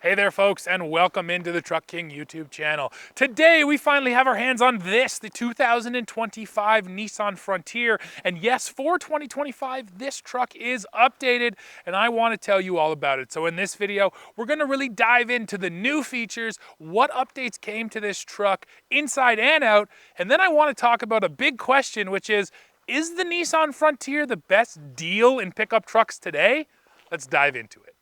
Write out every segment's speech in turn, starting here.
Hey there folks, and welcome into the Truck King YouTube channel. Today we finally have our hands on this, the 2025 Nissan Frontier. And yes, for 2025, this truck is updated and I want to tell you all about it. So in this video, we're going to really dive into the new features, what updates came to this truck inside and out. And then I want to talk about a big question, which is the Nissan Frontier the best deal in pickup trucks today? Let's dive into it.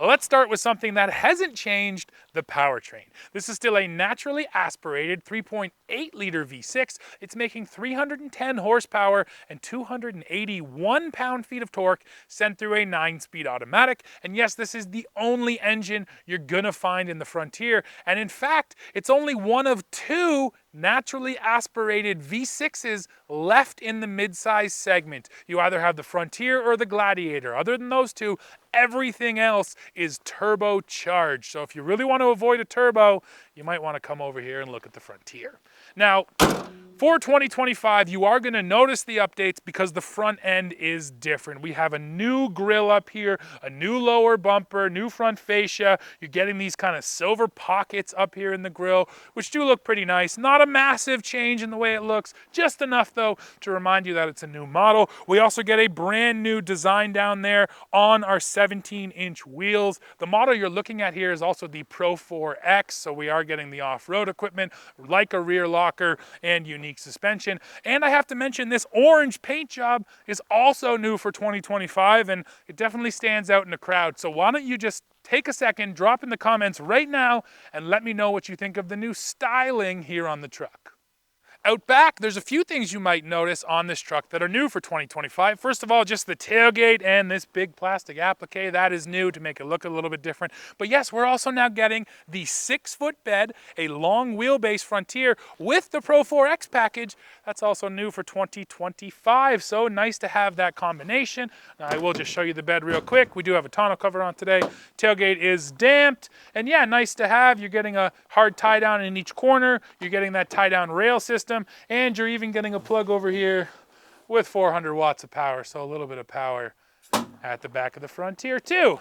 Let's start with something that hasn't changed, the powertrain. This is still a naturally aspirated 3.8 liter V6. It's making 310 horsepower and 281 pound-feet of torque sent through a 9-speed automatic. And yes, this is the only engine you're gonna find in the Frontier. And in fact, it's only one of two naturally aspirated V6s left in the midsize segment. You either have the Frontier or the Gladiator. Other than those two, everything else is turbocharged. So if you really want to avoid a turbo, you might want to come over here and look at the Frontier. Now, for 2025, you are going to notice the updates because the front end is different. We have a new grille up here, a new lower bumper, new front fascia. You're getting these kind of silver pockets up here in the grille, which do look pretty nice. Not a massive change in the way it looks, just enough though to remind you that it's a new model. We also get a brand new design down there on our 17-inch wheels. The model you're looking at here is also the Pro 4X, so we are getting the off-road equipment like a rear locker and unique suspension. And I have to mention, this orange paint job is also new for 2025, and it definitely stands out in the crowd. So why don't you just take a second, drop in the comments right now, and let me know what you think of the new styling here on the truck. Out back, there's a few things you might notice on this truck that are new for 2025. First of all, just the tailgate and this big plastic applique. That is new to make it look a little bit different. But yes, we're also now getting the 6-foot bed, a long wheelbase Frontier with the Pro 4X package. That's also new for 2025. So nice to have that combination. Now, I will just show you the bed real quick. We do have a tonneau cover on today. Tailgate is damped. And yeah, nice to have. You're getting a hard tie down in each corner. You're getting that tie down rail system. And you're even getting a plug over here with 400 watts of power, so a little bit of power at the back of the Frontier too.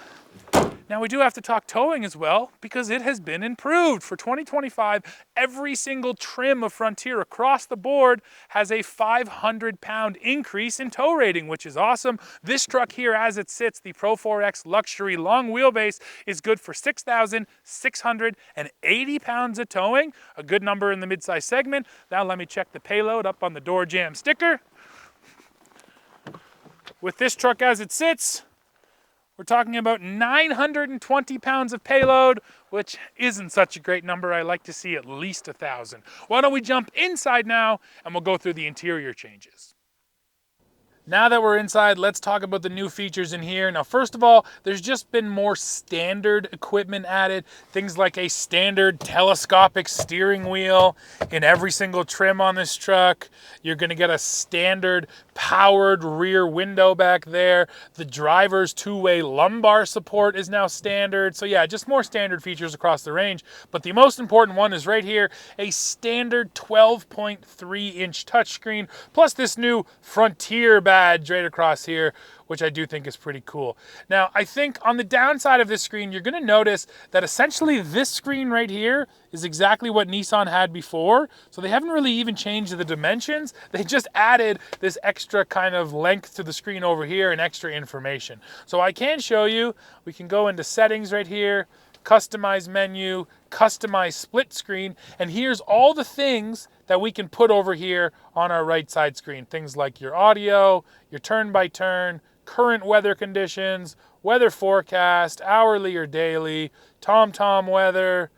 Now we do have to talk towing as well, because it has been improved. For 2025, every single trim of Frontier across the board has a 500-pound increase in tow rating, which is awesome. This truck here, as it sits, the Pro 4X Luxury long wheelbase, is good for 6,680 pounds of towing, a good number in the midsize segment. Now let me check the payload up on the door jamb sticker. With this truck as it sits, we're talking about 920 pounds of payload, which isn't such a great number. I like to see at least 1,000. Why don't we jump inside now and we'll go through the interior changes. Now that we're inside, let's talk about the new features in here. Now, first of all, there's just been more standard equipment added. Things like a standard telescopic steering wheel in every single trim on this truck. You're gonna get a standard powered rear window back there. The driver's two-way lumbar support is now standard. So yeah, just more standard features across the range. But the most important one is right here, a standard 12.3-inch touchscreen, plus this new Frontier badge right across here, which I do think is pretty cool. Now, I think on the downside of this screen, you're gonna notice that essentially this screen right here is exactly what Nissan had before. So they haven't really even changed the dimensions. They just added this extra kind of length to the screen over here and extra information. So I can show you, we can go into settings right here, customize menu, customize split screen, and here's all the things that we can put over here on our right side screen. Things like your audio, your turn-by-turn, current weather conditions, weather forecast, hourly or daily, TomTom weather,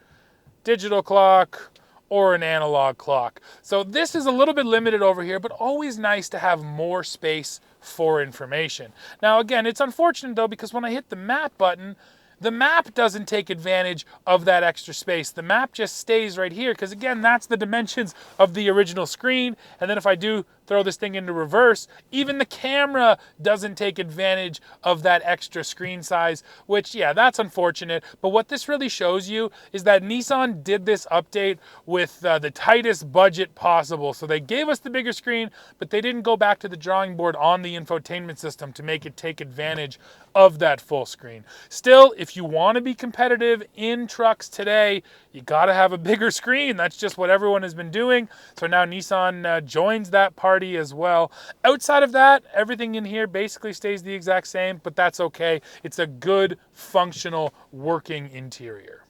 digital clock, or an analog clock. So this is a little bit limited over here, but always nice to have more space for information. Now again, it's unfortunate though, because when I hit the map button, the map doesn't take advantage of that extra space. The map just stays right here because, again, that's the dimensions of the original screen. And then if I do throw this thing into reverse, even the camera doesn't take advantage of that extra screen size, which, yeah, that's unfortunate. But what this really shows you is that Nissan did this update with the tightest budget possible. So they gave us the bigger screen, but they didn't go back to the drawing board on the infotainment system to make it take advantage of that full screen. Still, if you want to be competitive in trucks today, you got to have a bigger screen. That's just what everyone has been doing. So now Nissan joins that party as well. Outside of that, everything in here basically stays the exact same, but that's okay. It's a good, functional, working interior.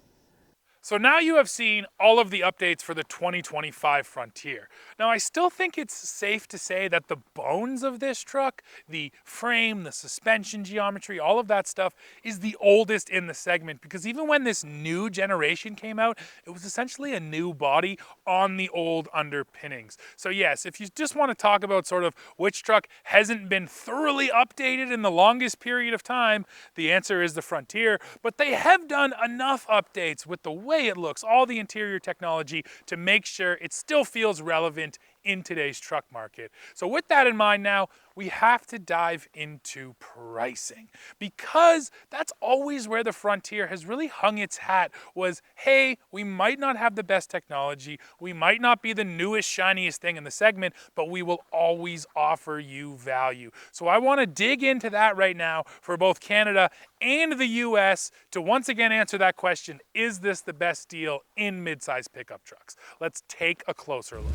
So now you have seen all of the updates for the 2025 Frontier. Now I still think it's safe to say that the bones of this truck, the frame, the suspension geometry, all of that stuff is the oldest in the segment, because even when this new generation came out, it was essentially a new body on the old underpinnings. So yes, if you just want to talk about sort of which truck hasn't been thoroughly updated in the longest period of time, the answer is the Frontier, but they have done enough updates with the way it looks, all the interior technology, to make sure it still feels relevant in today's truck market. So with that in mind now, we have to dive into pricing, because that's always where the Frontier has really hung its hat, was, hey, we might not have the best technology, we might not be the newest, shiniest thing in the segment, but we will always offer you value. So I want to dig into that right now for both Canada and the US to once again answer that question: is this the best deal in midsize pickup trucks? Let's take a closer look.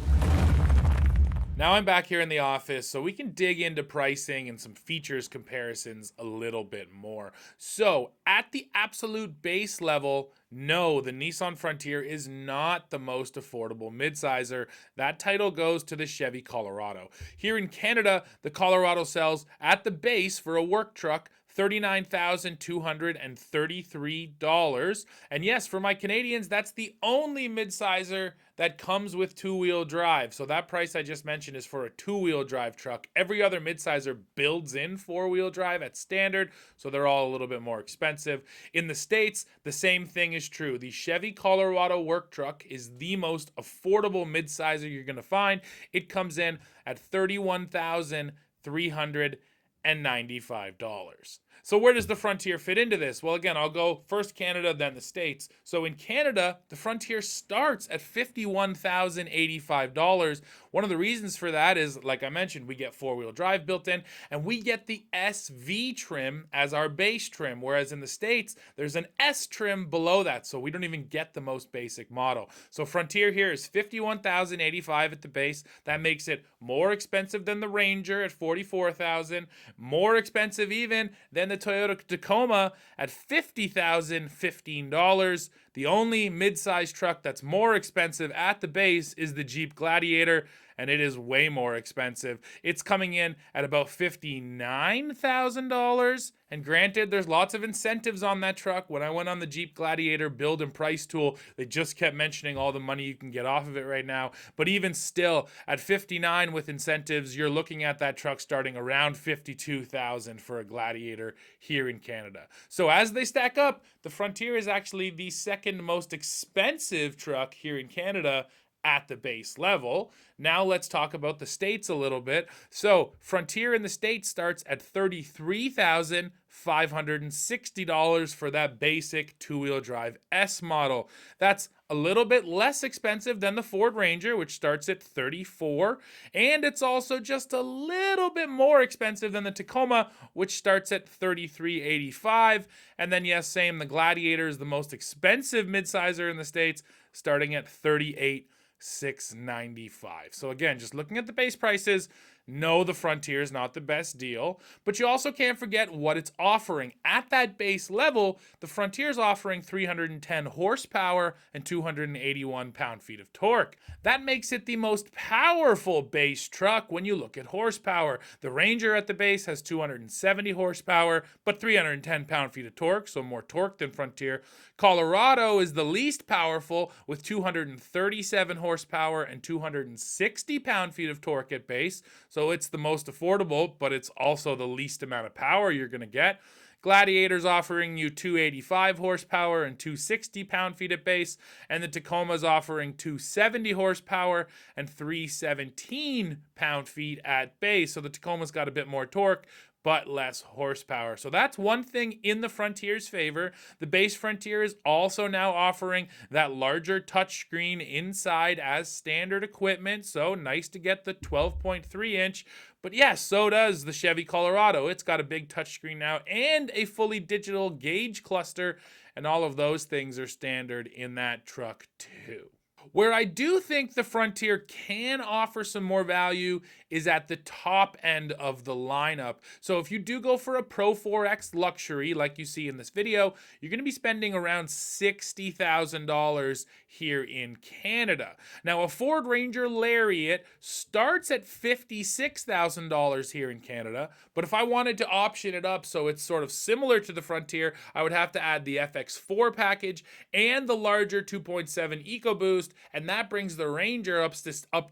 Now I'm back here in the office, so we can dig into pricing and some features comparisons a little bit more. So at the absolute base level, no, the Nissan Frontier is not the most affordable midsizer. That title goes to the Chevy Colorado. Here in Canada, the Colorado sells at the base for a work truck $39,233. And yes, for my Canadians, that's the only midsizer that comes with two-wheel drive. So that price I just mentioned is for a two-wheel drive truck. Every other midsizer builds in four-wheel drive at standard, so they're all a little bit more expensive. In the States, the same thing is true. The Chevy Colorado work truck is the most affordable midsizer you're going to find. It comes in at $31,395. So where does the Frontier fit into this? Well, again, I'll go first Canada, then the States. So in Canada, the Frontier starts at $51,085. One of the reasons for that is, like I mentioned, we get four-wheel drive built in, and we get the SV trim as our base trim, whereas in the States, there's an S trim below that, so we don't even get the most basic model. So Frontier here is $51,085 at the base. That makes it more expensive than the Ranger at $44,000, more expensive even than the Toyota Tacoma at $50,015. The only mid-size truck that's more expensive at the base is the Jeep Gladiator, and it is way more expensive. It's coming in at about $59,000. And granted, there's lots of incentives on that truck. When I went on the Jeep Gladiator build and price tool, they just kept mentioning all the money you can get off of it right now. But even still, at $59,000 with incentives, you're looking at that truck starting around $52,000 for a Gladiator here in Canada. So as they stack up, the Frontier is actually the second most expensive truck here in Canada at the base level. Now let's talk about the States a little bit. So Frontier in the States starts at $33,560 for that basic two-wheel drive S model. That's a little bit less expensive than the Ford Ranger, which starts at $34,000, and it's also just a little bit more expensive than the Tacoma, which starts at $33,885. And then yes, same, the Gladiator is the most expensive midsizer in the States, starting at $38,695. So again, just looking at the base prices, no, the Frontier is not the best deal, but you also can't forget what it's offering. At that base level, the Frontier is offering 310 horsepower and 281 pound-feet of torque. That makes it the most powerful base truck when you look at horsepower. The Ranger at the base has 270 horsepower, but 310 pound-feet of torque, so more torque than Frontier. Colorado is the least powerful with 237 horsepower and 260 pound-feet of torque at base. So it's the most affordable, but it's also the least amount of power you're going to get. Gladiator's offering you 285 horsepower and 260 pound-feet at base, and the Tacoma's offering 270 horsepower and 317 pound-feet at base. So the Tacoma's got a bit more torque, but less horsepower. So that's one thing in the Frontier's favor. The base Frontier is also now offering that larger touchscreen inside as standard equipment. So nice to get the 12.3 inch. But yes, so does the Chevy Colorado. It's got a big touchscreen now and a fully digital gauge cluster. And all of those things are standard in that truck too. Where I do think the Frontier can offer some more value is at the top end of the lineup. So if you do go for a Pro 4X luxury, like you see in this video, you're going to be spending around $60,000 here in Canada. Now, a Ford Ranger Lariat starts at $56,000 here in Canada, but if I wanted to option it up so it's sort of similar to the Frontier, I would have to add the FX4 package and the larger 2.7 EcoBoost, and that brings the Ranger up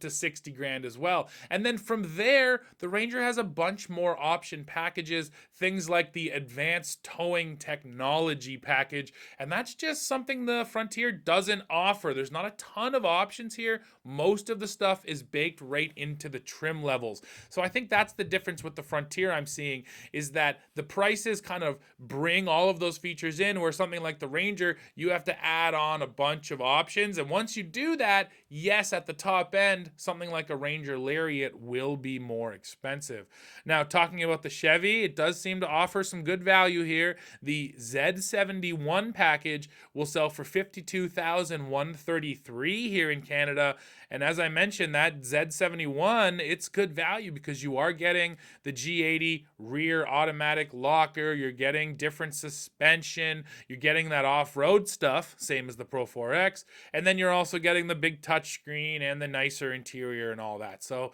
to 60 grand as well. And then from there, the Ranger has a bunch more option packages, things like the advanced towing technology package, and that's just something the Frontier doesn't offer. There's not a ton of options here. Most of the stuff is baked right into the trim levels. So I think that's the difference with the Frontier I'm seeing, is that the prices kind of bring all of those features in, where something like the Ranger, you have to add on a bunch of options. And once you do that, yes, at the top end, something like a Ranger Lariat will be more expensive. Now, talking about the Chevy, it does seem to offer some good value here. The Z71 package will sell for $52,133 here in Canada. And as I mentioned, that Z71, it's good value because you are getting the G80 rear automatic locker, you're getting different suspension, you're getting that off-road stuff, same as the Pro 4X, and then you're also getting the big touchscreen and the nicer interior and all that. So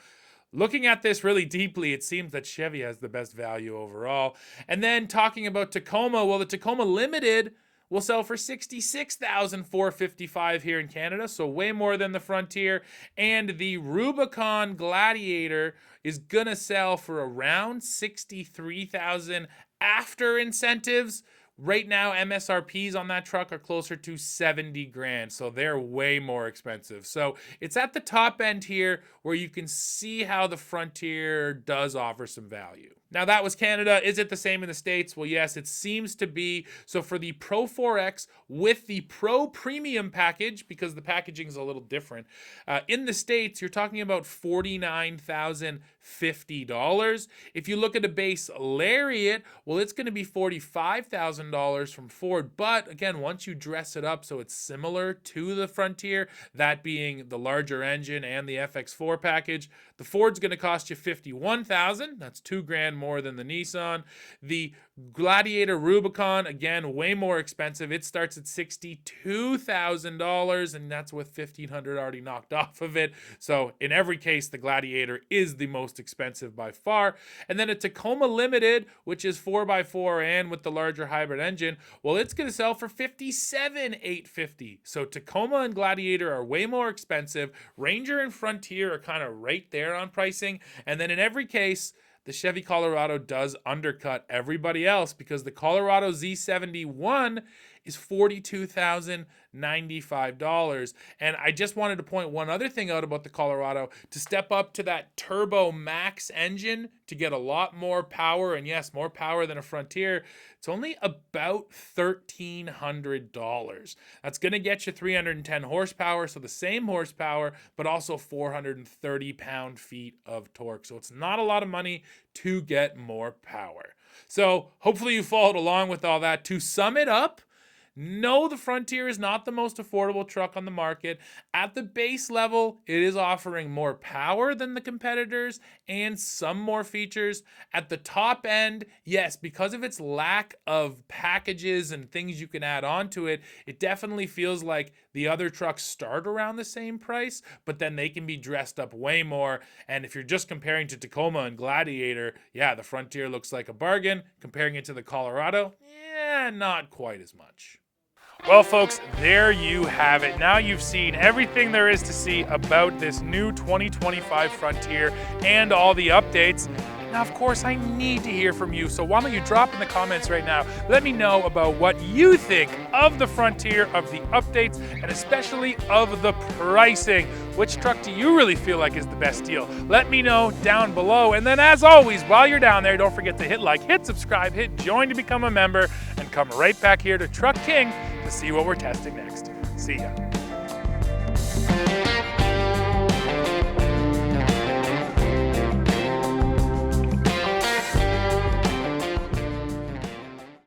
looking at this really deeply, it seems that Chevy has the best value overall. And then talking about Tacoma, well, the Tacoma Limited will sell for $66,455 here in Canada, so way more than the Frontier. And the Rubicon Gladiator is gonna sell for around $63,000 after incentives. Right now, MSRPs on that truck are closer to 70 grand, so they're way more expensive. So it's at the top end here where you can see how the Frontier does offer some value. Now, that was Canada. Is it the same in the States? Well, yes, it seems to be. So for the Pro 4X with the Pro Premium package, because the packaging is a little different, in the States, you're talking about $49,050. If you look at a base Lariat, well, it's going to be $45,000 from Ford. But again, once you dress it up so it's similar to the Frontier, that being the larger engine and the FX4 package, the Ford's going to cost you $51,000. That's $2 grand more than the Nissan. The Gladiator Rubicon, again, way more expensive. It starts at $62,000, and that's with $1,500 already knocked off of it. So in every case, the Gladiator is the most expensive by far. And then a Tacoma Limited, which is 4x4 and with the larger hybrid engine, well, it's going to sell for $57,850. So Tacoma and Gladiator are way more expensive. Ranger and Frontier are kind of right there on pricing. And then in every case, the Chevy Colorado does undercut everybody else because the Colorado Z71 is $42,095. And I just wanted to point one other thing out about the Colorado. To step up to that Turbo Max engine to get a lot more power, and yes, more power than a Frontier, it's only about $1,300. That's going to get you 310 horsepower, so the same horsepower, but also 430 pound-feet of torque. So it's not a lot of money to get more power. So hopefully you followed along with all that. To sum it up, no, the Frontier is not the most affordable truck on the market. At the base level, it is offering more power than the competitors and some more features. At the top end, yes, because of its lack of packages and things you can add on to it, it definitely feels like the other trucks start around the same price, but then they can be dressed up way more. And if you're just comparing to Tacoma and Gladiator, yeah, the Frontier looks like a bargain. Comparing it to the Colorado, yeah, not quite as much. Well, folks, there you have it. Now you've seen everything there is to see about this new 2025 Frontier and all the updates. Now, of course, I need to hear from you, so why don't you drop in the comments right now. Let me know about what you think of the Frontier, of the updates, and especially of the pricing. Which truck do you really feel like is the best deal? Let me know down below. And then as always, while you're down there, don't forget to hit like, hit subscribe, hit join to become a member, and come right back here to Truck King to see what we're testing next. See ya.